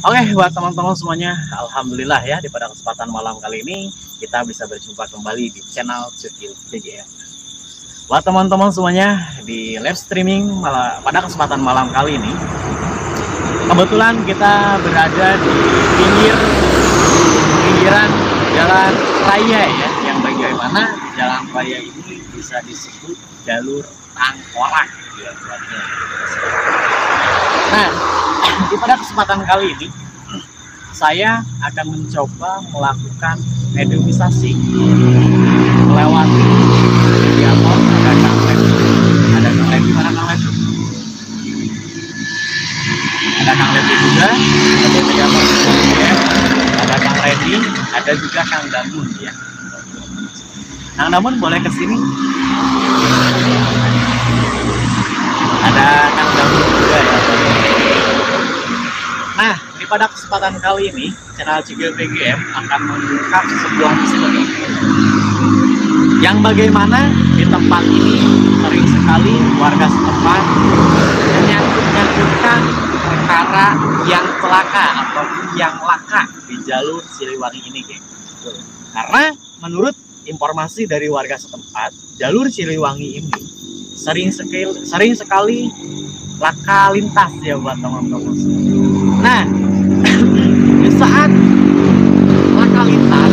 Oke, buat teman-teman semuanya, alhamdulillah ya pada kesempatan malam kali ini kita bisa berjumpa kembali di channel Cukil PGM. Buat teman-teman semuanya di live streaming pada kesempatan malam kali ini, kebetulan kita berada di pinggiran jalan raya ya, yang bagaimana jalan raya ini bisa disebut jalur tengkorak ya, Nah, pada kesempatan kali ini saya akan mencoba melakukan edukasi melewati kegiatan ada Kang Ledi. Ada Kang Ledi, mana Kang Ledi? Ada Kang Ledi juga, ada kegiatan ya. Ada Kang Ledi, ada juga Kang Damun ya. Kang Damun boleh ke sini? Ada Kang Damun juga ya. Nah, pada kesempatan kali ini, channel Cukil PGM akan mengungkap sebuah misteri yang bagaimana di tempat ini sering sekali warga setempat menyangkut-nyangkutkan perkara yang celaka ataupun yang laka di jalur Siliwangi ini, geng. Karena menurut informasi dari warga setempat, jalur Siliwangi ini sering sekali laka lintas ya buat teman-teman. Nah, di saat laka lintas,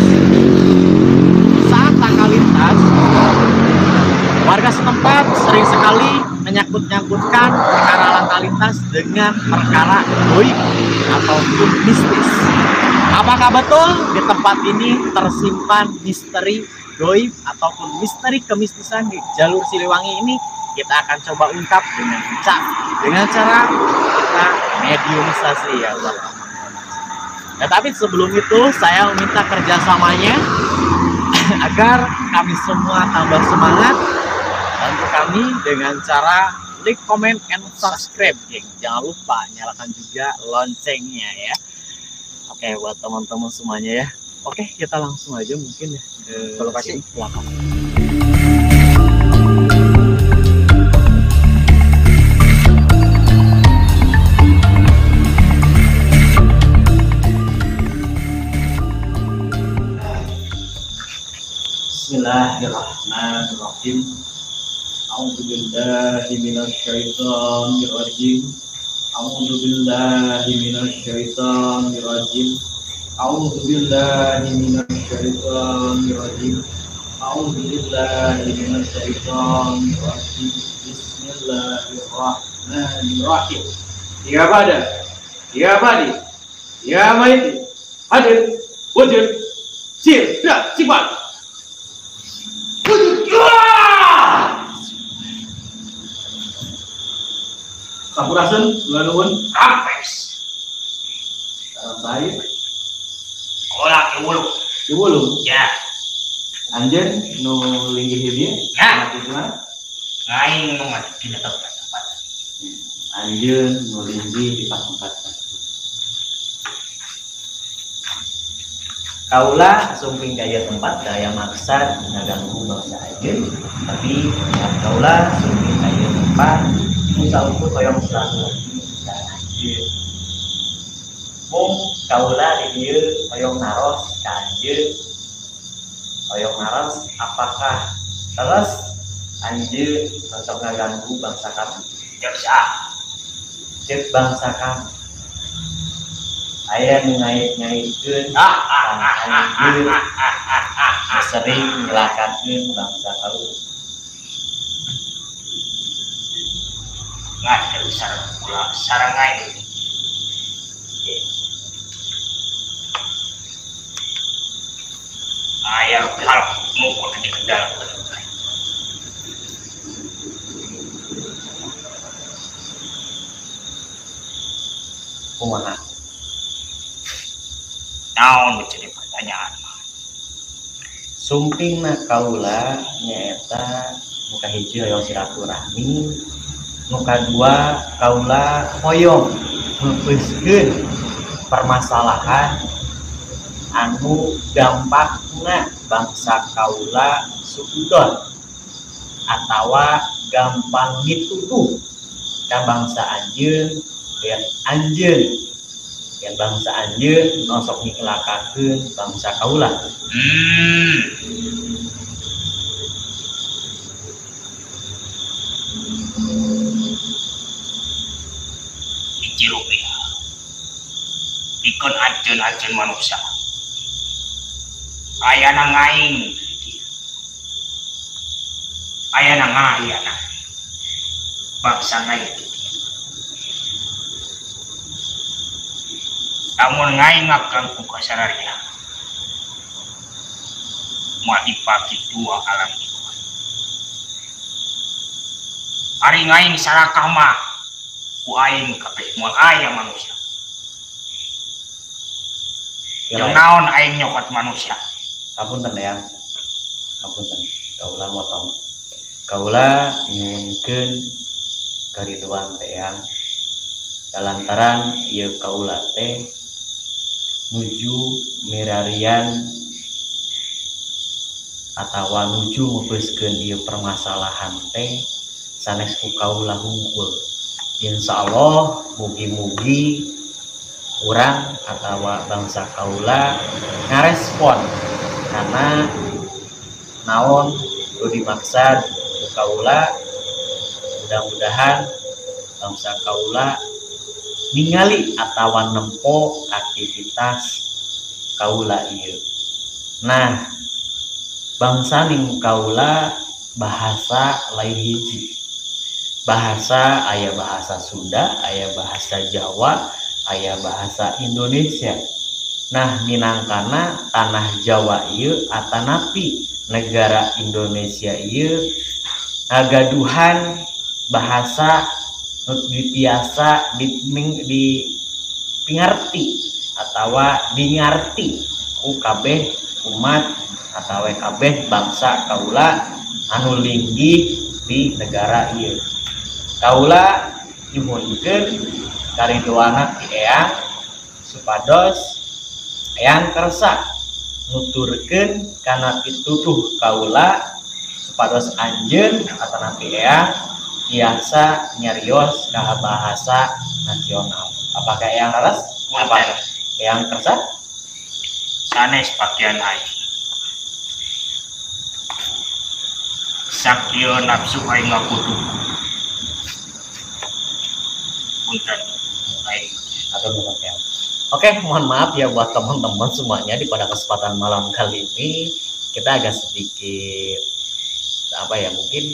warga setempat sering sekali menyangkut-nyangkutkan perkara laka lintas dengan perkara goib ataupun mistis. Apakah betul di tempat ini tersimpan misteri goib ataupun misteri kemistisan di jalur Siliwangi ini? Kita akan coba ungkap dengan cara kita mediumisasi ya, teman-teman. Nah, tapi sebelum itu saya meminta kerjasamanya agar kami semua tambah semangat. Bantu kami dengan cara like, comment, and subscribe, geng. Jangan lupa nyalakan juga loncengnya ya. Oke, buat teman-teman semuanya ya. Oke, kita langsung aja mungkin ya ke lokasi belakang. Bismillahirrahmanirrahim. A'udzubillahi minasyaitonirrajim. A'udzubillahi minasyaitonirrajim. A'udzubillahi minasyaitonirrajim. A'udzubillahi minasyaitonirrajim. Bismillahirrahmanirrahim. Ya Bada, ya Badi, ya Maiti, hadir, wujud, sir, dan sifat. Sampurasun, nuhun, rampes. Salam baik. Olah kiwulu. Ya. Anjeun nu linggih ieu ya. Maksudna lain nu mati di tempat. Anjeun nu linggih di tempat. Kaula sumping daya tempat daya maksad ngaganggu bangsa aja, tapi kaula sumping daya tempat usaha koyong selalu aja. Mung kaula di dieu koyong naros kanjeun, koyong naros apakah terus anjeun untuk ngaganggu bangsa kami? Cek bangsa kami. Aya ngait-ngaitkeun anjeun sering ngelakakeun bangsa kaula. Ngajar sarangai. Aya hal mukul di dalam. Kumaha? Naon menjadi pertanyaan. Sumpingna kaula nyaeta muka hiji hoyong silaturahmi, muka dua kaula hoyong ngeupeuskeun permasalahan anu dampakna bangsa kaula sugudon atawa gampang dituduh ka bangsa anjeun dan anjeun yang bangsa anjeun nosok nikelakakeun bangsa kaula. Diciruk ya. Dikon anjeun manusia. Ayana ngaing. Ayana ngayana. Bangsa ngaing. Namun ngaing akan kukasararya. Mau dipaki dua alam itu. Hari ngaing sarakah mah. Ku aing kabeh moal aya manusia. Yang naon aing nyokot manusia. Apunten ya. Apunten. Kaula motong. Kaula nyuwunkeun kariduan teh yang dalantaran ieu kaula teh nuju mirarian atawa nuju ngubeuskeun ieu permasalahan teh sanes ku kaula hungkul. Insyaallah mugi-mugi urang atawa bangsa kaula ngarespon karena naon kudu dimaksud ku kaula. Mudah-mudahan bangsa kaula ningali atawa nempo aktivitas kaula ieu. Nah, bangsa ning kaula bahasa lain hiji. Bahasa aya bahasa Sunda, aya bahasa Jawa, aya bahasa Indonesia. Nah, minangkana tanah Jawa ieu atanapi negara Indonesia ieu ngagaduhan bahasa biasa dipingarti atawa dingarti ku kabeh umat atawa kabeh bangsa kaula anu linggih di negara ieu. Kaula nyuhunkeun karidoana ti Eyang supados Eyang kersa nuturkeun kana pituduh kaula supados anjeun atanapi Eyang biasa nyarios ka bahasa nasional. Apakah Eyang leres? Apakah Eyang kersa? Sanes pakaian aing. Sakio nafsu aing ngakudu. Punten aing Atau bukan ya. Oke, mohon maaf ya buat teman-teman semuanya di pada kesempatan malam kali ini kita agak sedikit mungkin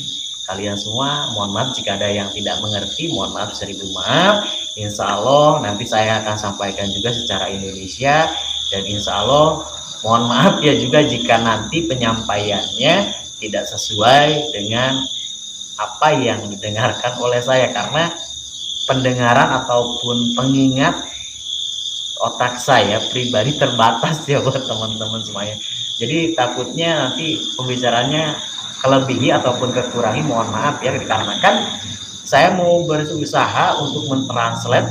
kalian semua mohon maaf jika ada yang tidak mengerti, mohon maaf seribu maaf. Insya Allah nanti saya akan sampaikan juga secara Indonesia dan insya Allah mohon maaf ya juga jika nanti penyampaiannya tidak sesuai dengan apa yang didengarkan oleh saya karena pendengaran ataupun pengingat otak saya pribadi terbatas ya buat teman-teman semuanya. Jadi takutnya nanti pembicaranya kelebihi ataupun kekurangi, mohon maaf ya, dikarenakan saya mau berusaha untuk mentranslate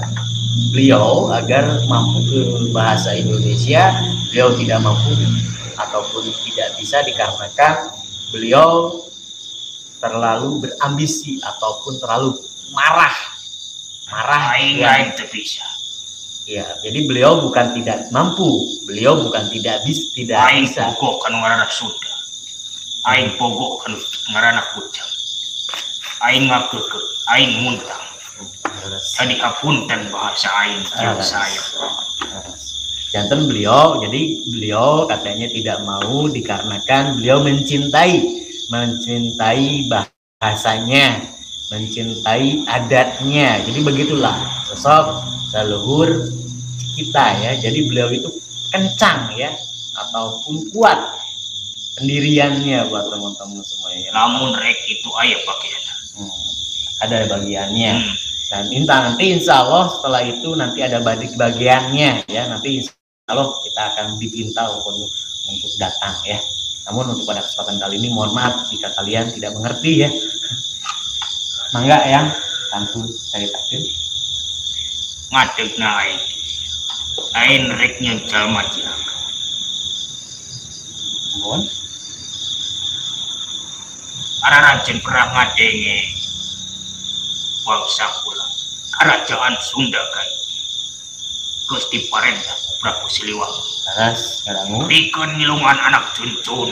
beliau agar mampu ke bahasa Indonesia. Beliau tidak mampu ataupun tidak bisa dikarenakan beliau terlalu berambisi ataupun terlalu marah aing teu bisa. Ya, jadi beliau bukan tidak mampu, beliau bukan tidak bisa. Aing pogok kan ngaranna Sunda. Aing pogok kan ngaranna Kujang. Aing ngakeukeuh, aing muntang. Tadi hapunten bahasa aing jeung saya. Janten beliau, jadi beliau katanya tidak mau dikarenakan beliau mencintai bahasanya, mencintai adatnya. Jadi begitulah sosok leluhur kita ya. Jadi beliau itu kencang ya ataupun kuat pendiriannya buat teman-teman semuanya. Namun rek itu aya bagian. Ada bagiannya. Dan nanti insya Allah setelah itu nanti ada bagiannya ya. Nanti insya Allah kita akan dipinta untuk datang ya. Namun untuk pada kesempatan kali ini mohon maaf jika kalian tidak mengerti ya. Mangga yang langsung saya takdir. Ngadegna aing rek nyencal majiak. Mohon. Ararancen perang ngadenge bangsa kula kerajaan Sunda kan. Gusti Parenda Prabu Siliwangi. Laras kadangu. Pikeun ngilungan anak cuncun.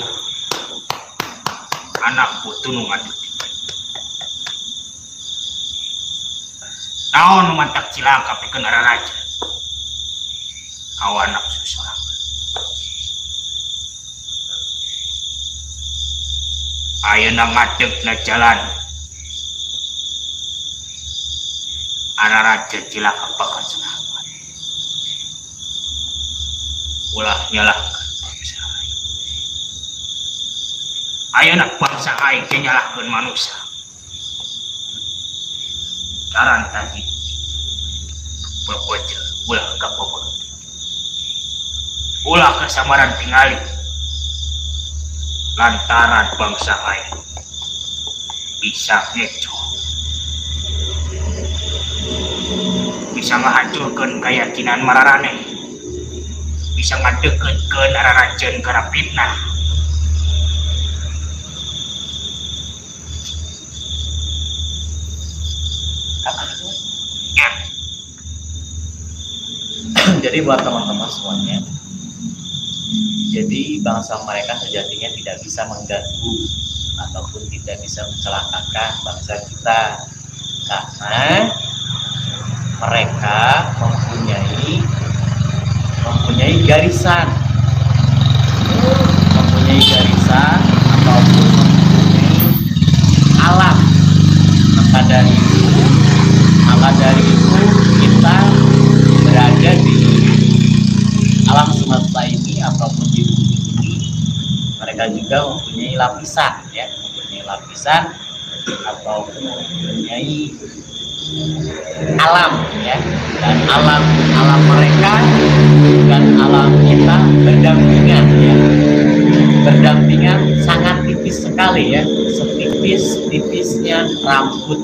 Anak putunungan. Naon mantak cilaka pikeun araraja. Hawa nafsu sorangan. Ayeuna ngadegna jalan. Araraja cilaka pakan serangan. Ulah nyalahkeun bangsa aing. Ayeuna bangsa aing teh nyalahkeun manusia. Karan tadi berbocil ulah kapobor. Ulah kesamaran tingali. Lantaran bangsa aing bisa ngeco, bisa ngahancurkeun keyakinan mararane, bisa ngadeukkeun ararajeun kana fitnah. Ya. Jadi buat teman-teman semuanya, jadi bangsa mereka sejatinya tidak bisa mengganggu ataupun tidak bisa mencelakakan bangsa kita karena mereka mempunyai garisan ataupun mempunyai alam. Maka dari itu kita berada di alam semesta ini ataupun di bumi ini, mereka juga mempunyai lapisan ataupun mempunyai alam ya, dan alam mereka dan alam kita berdampingan sangat tipis sekali ya, setipis-tipisnya rambut.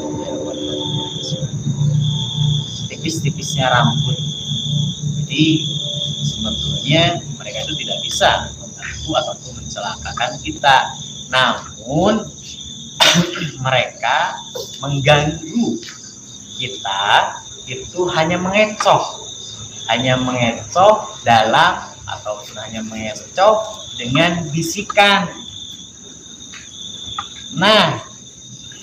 Jadi sebetulnya mereka itu tidak bisa mengganggu ataupun mencelakakan kita, namun mereka mengganggu kita itu hanya mengecoh dalam ataupun hanya mengecoh dengan bisikan. Nah,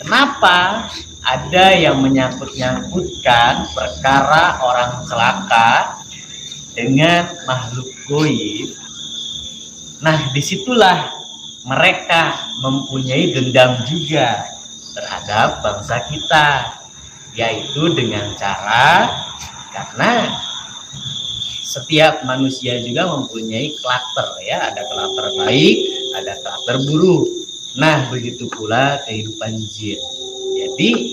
kenapa ada yang menyangkut-nyangkutkan perkara orang celaka dengan makhluk goib? Nah, disitulah mereka mempunyai dendam juga terhadap bangsa kita, yaitu dengan cara, karena setiap manusia juga mempunyai karakter ya, ada karakter baik, ada karakter buruk. Nah, begitu pula kehidupan jin. Jadi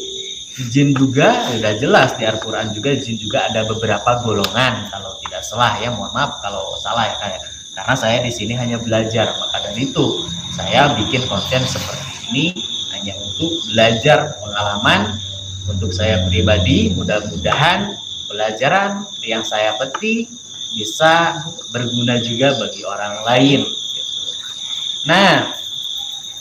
jin juga sudah jelas di Al-Quran juga, jin juga ada beberapa golongan kalau tidak salah ya, mohon maaf kalau salah ya kayak, karena saya di sini hanya belajar, maka dari itu saya bikin konten seperti ini hanya untuk belajar pengalaman untuk saya pribadi. Mudah-mudahan pelajaran yang saya petik bisa berguna juga bagi orang lain. Nah,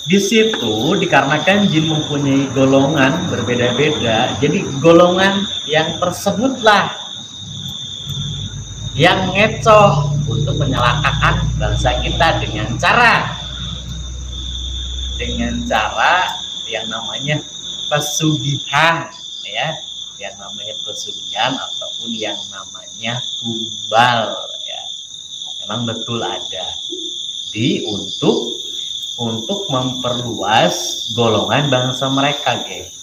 di situ dikarenakan jin mempunyai golongan berbeda-beda, jadi golongan yang tersebutlah yang ngecoh untuk menyelakakan bangsa kita dengan cara yang namanya pesugihan ya, yang namanya pesugihan ataupun yang namanya tumbal ya. Memang betul ada. Jadi untuk memperluas golongan bangsa mereka,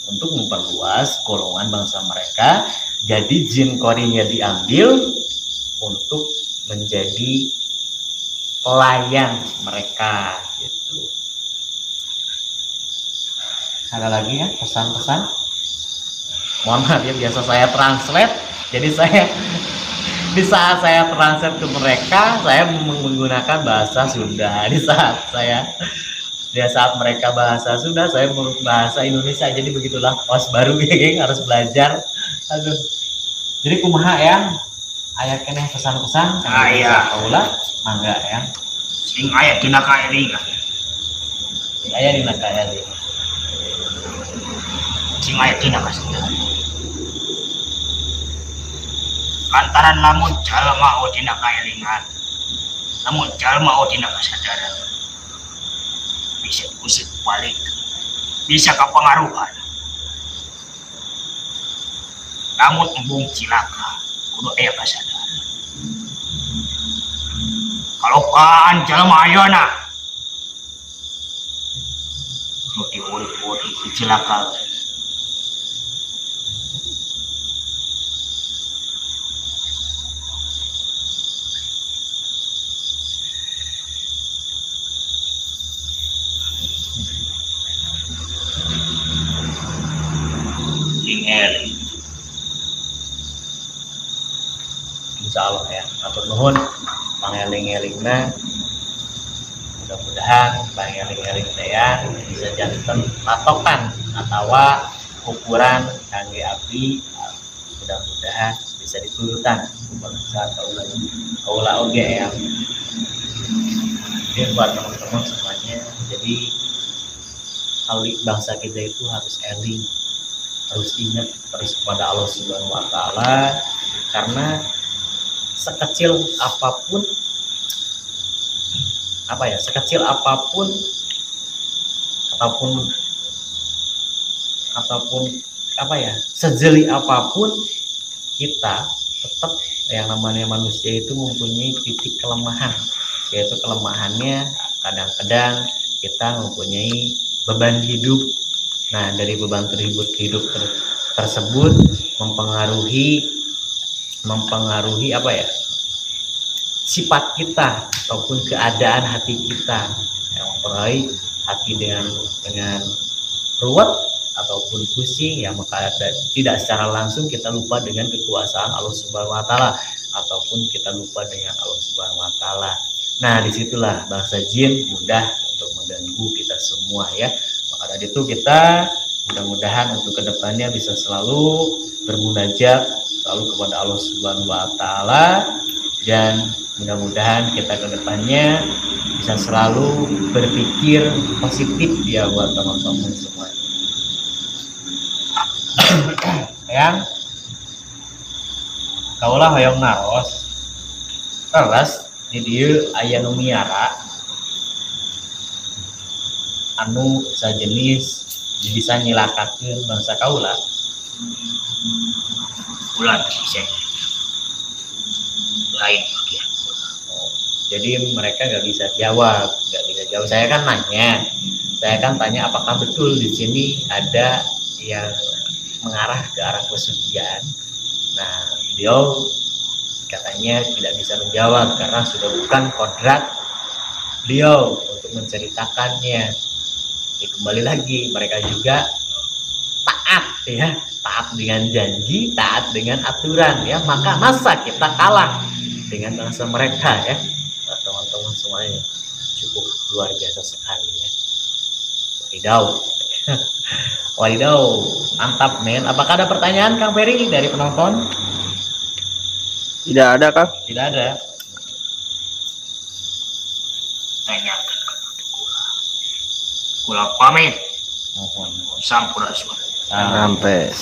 untuk memperluas golongan bangsa mereka, jadi jin korinya diambil untuk menjadi pelayan mereka gitu. Ada lagi ya pesan-pesan? Mohon maaf ya, biasa saya translate, jadi saya di saat saya translate ke mereka, saya menggunakan bahasa Sunda. Di saat mereka bahasa Sunda, saya bahasa Indonesia. Jadi begitulah, os baru ya, geng, harus belajar. Aduh. Jadi kumaha ya? Aya keneh pesan-pesan. Aya. Kaula mangga ya. Sing aya dina kaeling. Sing aya dina kaeling. Sing aya dina kasih. lantaran lamun jalma dina kaelingan, lamun jalma dina kasadaran, bisa kusik balik, bisa kepengaruhan. Lamun embung cilaka, kudu aya kasadaran. Kalau kaan jalma ayeuna, kudu diurik-urik dicilaka. Eling. Insya Allah ya, atur nuhun pangeling-elingna, mudah-mudahan pangeling-eling teh bisa janten patokan atau ukuran kangge abdi, mudah-mudahan bisa diturutan bangsa kaula oge ya. Ini buat teman-teman semuanya, jadi kali bangsa kita itu harus eling, harus ingat terus kepada Allah Subhanahu wa taala, karena sekecil apapun sekecil apapun sejeli apapun kita tetap yang namanya manusia itu mempunyai titik kelemahan, yaitu kelemahannya kadang-kadang kita mempunyai beban hidup. Nah, dari beban hidup tersebut mempengaruhi sifat kita ataupun keadaan hati kita, yang mempengaruhi hati dengan ruwet ataupun pusing, ya maka tidak secara langsung kita lupa dengan kekuasaan Allah Subhanahu wa taala ataupun kita lupa dengan Allah Subhanahu wa taala. Nah, disitulah bangsa jin mudah untuk mengganggu kita semua ya. Maka dari itu kita mudah-mudahan untuk kedepannya bisa selalu bermunajat selalu kepada Allah Subhanahu wa taala, dan mudah-mudahan kita kedepannya bisa selalu berpikir positif ya buat teman-teman semuanya. Yang kaulah hoyong naros terus di dieu aya nu miara anu sajenis bisa nyilakakeun bangsa kaula. Bulan sih lain bagian. Jadi mereka nggak bisa jawab. Saya kan tanya apakah betul di sini ada yang mengarah ke arah pesugihan. Nah, beliau katanya tidak bisa menjawab karena sudah bukan kodrat beliau untuk menceritakannya. Kembali lagi, mereka juga taat dengan janji, taat dengan aturan ya. Masa kita kalah dengan bangsa mereka ya, teman-teman semuanya. Cukup luar biasa sekali ya. Wadidaw, mantap men. Apakah ada pertanyaan Kang Ferry dari penonton? Tidak ada, Kang. Tidak ada. Tanyakan kula pamit. Mohon. Sampurasun. Sampai.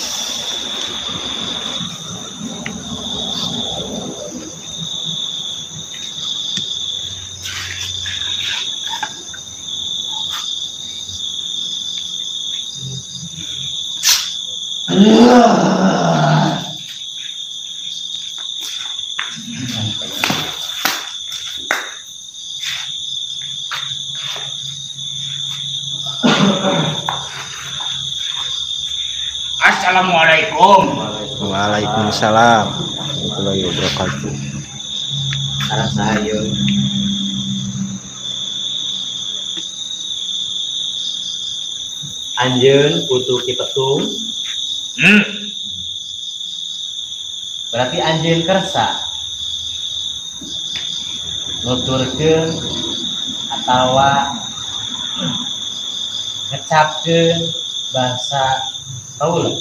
Assalamualaikum. Waalaikumsalam warahmatullahi wabarakatuh. Arah saya. Anjeun putu kipetung. Berarti anjeun kersa nuturkeun atawa ngecapkeun bahasa kaula.